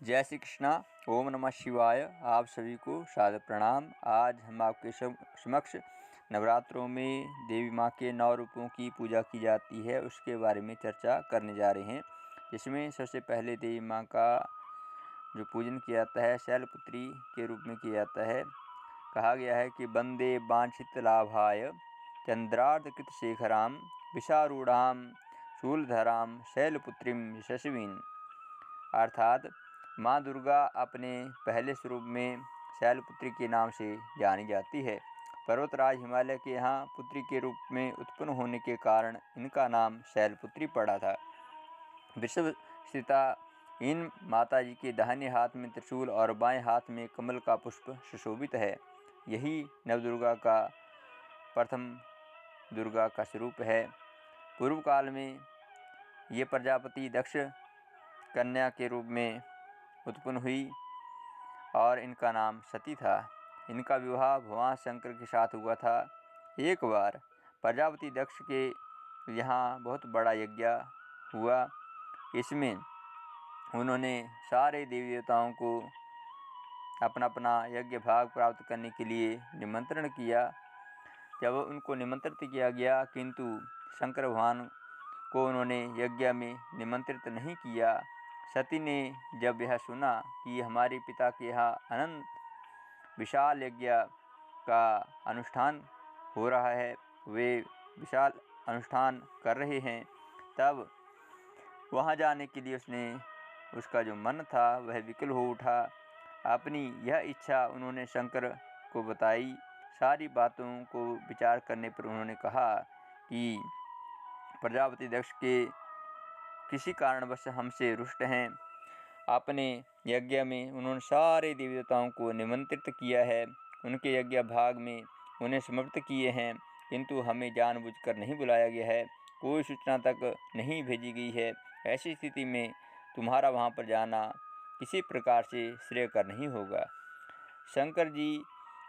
जय श्री कृष्णा। ओम नमः शिवाय। आप सभी को सादर प्रणाम। आज हम आपके समक्ष नवरात्रों में देवी माँ के 9 रूपों की पूजा की जाती है उसके बारे में चर्चा करने जा रहे हैं। जिसमें सबसे पहले देवी माँ का जो पूजन किया जाता है शैलपुत्री के रूप में किया जाता है। कहा गया है कि वंदे वांछित लाभाय चंद्रार्धकृत शेखराम विषारूढ़ाम शूलधराम शैलपुत्रीम यशस्विन। अर्थात माँ दुर्गा अपने पहले स्वरूप में शैलपुत्री के नाम से जानी जाती है। पर्वतराज हिमालय के यहाँ पुत्री के रूप में उत्पन्न होने के कारण इनका नाम शैलपुत्री पड़ा था। वृषभ स्थिता इन माताजी के दाहिने हाथ में त्रिशूल और बाएं हाथ में कमल का पुष्प सुशोभित है। यही नवदुर्गा का प्रथम दुर्गा का स्वरूप है। पूर्व काल में ये प्रजापति दक्ष कन्या के रूप में उत्पन्न हुई और इनका नाम सती था। इनका विवाह भगवान शंकर के साथ हुआ था। एक बार प्रजापति दक्ष के यहाँ बहुत बड़ा यज्ञ हुआ। इसमें उन्होंने सारे देवी देवताओं को अपना अपना यज्ञ भाग प्राप्त करने के लिए निमंत्रण किया। जब उनको निमंत्रित किया गया किंतु शंकर भगवान को उन्होंने यज्ञ में निमंत्रित नहीं किया। सती ने जब यह सुना कि हमारे पिता के यहाँ अनंत विशाल यज्ञ का अनुष्ठान हो रहा है, वे विशाल अनुष्ठान कर रहे हैं, तब वहाँ जाने के लिए उसका जो मन था वह विकल हो उठा। अपनी यह इच्छा उन्होंने शंकर को बताई। सारी बातों को विचार करने पर उन्होंने कहा कि प्रजापति दक्ष के किसी कारणवश हमसे रुष्ट हैं। अपने यज्ञ में उन्होंने सारे देवी देवताओं को निमंत्रित किया है, उनके यज्ञ भाग में उन्हें समर्पित किए हैं, किंतु हमें जानबूझकर नहीं बुलाया गया है, कोई सूचना तक नहीं भेजी गई है। ऐसी स्थिति में तुम्हारा वहाँ पर जाना किसी प्रकार से श्रेयकर नहीं होगा। शंकर जी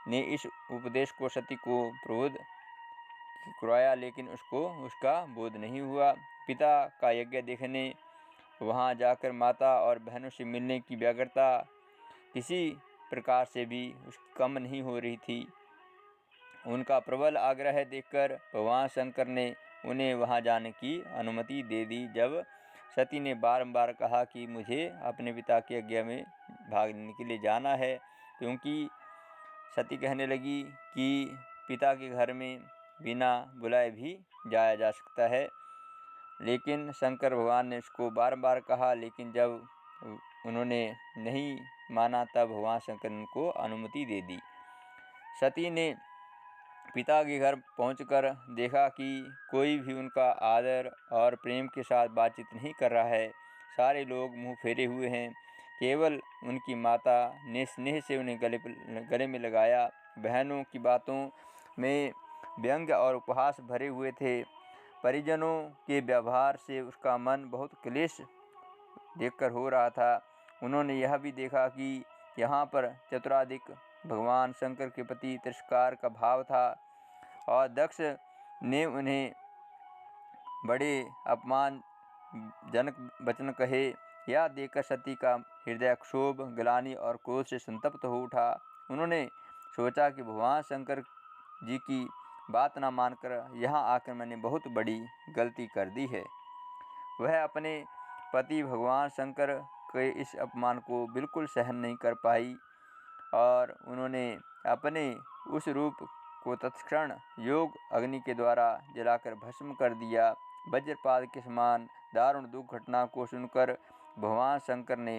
ने इस उपदेश को सती को प्रबोध करवाया, लेकिन उसको उसका बोध नहीं हुआ। पिता का यज्ञ देखने वहाँ जाकर माता और बहनों से मिलने की व्यग्रता किसी प्रकार से भी उसकी कम नहीं हो रही थी। उनका प्रबल आग्रह देखकर भगवान शंकर ने उन्हें वहाँ जाने की अनुमति दे दी। जब सती ने बारंबार कहा कि मुझे अपने पिता के यज्ञ में भाग लेने के लिए जाना है, क्योंकि सती कहने लगी कि पिता के घर में बिना बुलाए भी जाया जा सकता है। लेकिन शंकर भगवान ने उसको बार-बार कहा, लेकिन जब उन्होंने नहीं माना तब भगवान शंकर ने उनको अनुमति दे दी। सती ने पिता के घर पहुंचकर देखा कि कोई भी उनका आदर और प्रेम के साथ बातचीत नहीं कर रहा है। सारे लोग मुंह फेरे हुए हैं। केवल उनकी माता ने स्नेह से उन्हें गले में लगाया। बहनों की बातों में व्यंग्य और उपहास भरे हुए थे। परिजनों के व्यवहार से उसका मन बहुत क्लेश देखकर हो रहा था। उन्होंने यह भी देखा कि यहाँ पर चतुराधिक भगवान शंकर के प्रति तिरस्कार का भाव था और दक्ष ने उन्हें बड़े अपमानजनक वचन कहे। यह देखकर सती का हृदय क्षोभ, ग्लानि और क्रोध से संतप्त हो उठा। उन्होंने सोचा कि भगवान शंकर जी की बात न मानकर यहाँ आकर मैंने बहुत बड़ी गलती कर दी है। वह अपने पति भगवान शंकर के इस अपमान को बिल्कुल सहन नहीं कर पाई और उन्होंने अपने उस रूप को तत्क्षण योग अग्नि के द्वारा जलाकर भस्म कर दिया। वज्रपात के समान दारुण दुख घटना को सुनकर भगवान शंकर ने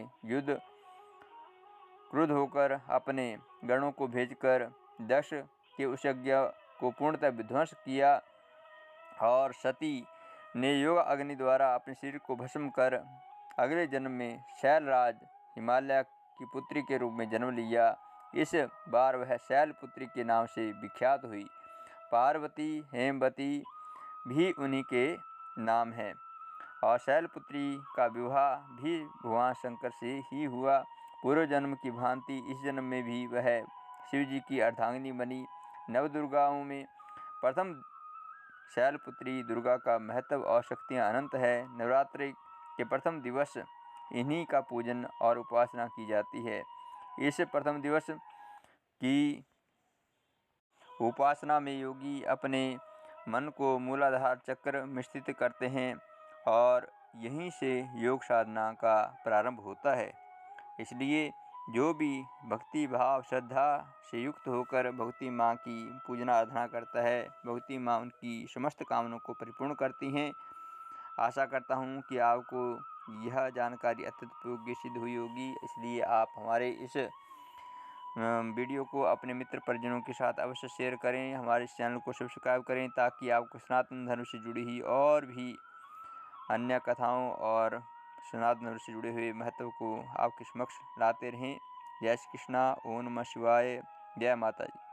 क्रुद्ध होकर अपने गणों को भेजकर दक्ष के उस यज्ञ को पूर्णतः विध्वंस किया और सती ने योग अग्नि द्वारा अपने शरीर को भस्म कर अगले जन्म में शैलराज हिमालय की पुत्री के रूप में जन्म लिया। इस बार वह शैलपुत्री के नाम से विख्यात हुई। पार्वती, हेमवती भी उन्हीं के नाम है और शैलपुत्री का विवाह भी भगवान शंकर से ही हुआ। पूर्व जन्म की भांति इस जन्म में भी वह शिव जी की अर्धांगिनी बनी। नवदुर्गाओं में प्रथम शैलपुत्री दुर्गा का महत्व और शक्तियाँ अनंत है। नवरात्रि के प्रथम दिवस इन्हीं का पूजन और उपासना की जाती है। इस प्रथम दिवस की उपासना में योगी अपने मन को मूलाधार चक्र में स्थित करते हैं और यहीं से योग साधना का प्रारंभ होता है। इसलिए जो भी भक्ति भाव श्रद्धा से युक्त होकर भगवती माँ की पूजना आराधना करता है, भगवती माँ उनकी समस्त कामनाओं को परिपूर्ण करती हैं। आशा करता हूँ कि आपको यह जानकारी अत्यंत उपयोगी सिद्ध हुई होगी। इसलिए आप हमारे इस वीडियो को अपने मित्र परिजनों के साथ अवश्य शेयर करें। हमारे इस चैनल को सब्सक्राइब करें ताकि आपको सनातन धर्म से जुड़ी हुई और भी अन्य कथाओं और सनातन धर्म से जुड़े हुए महत्व को आपके समक्ष लाते रहें। जय श्री कृष्णा। ओम नमः शिवाय। जय माता जी।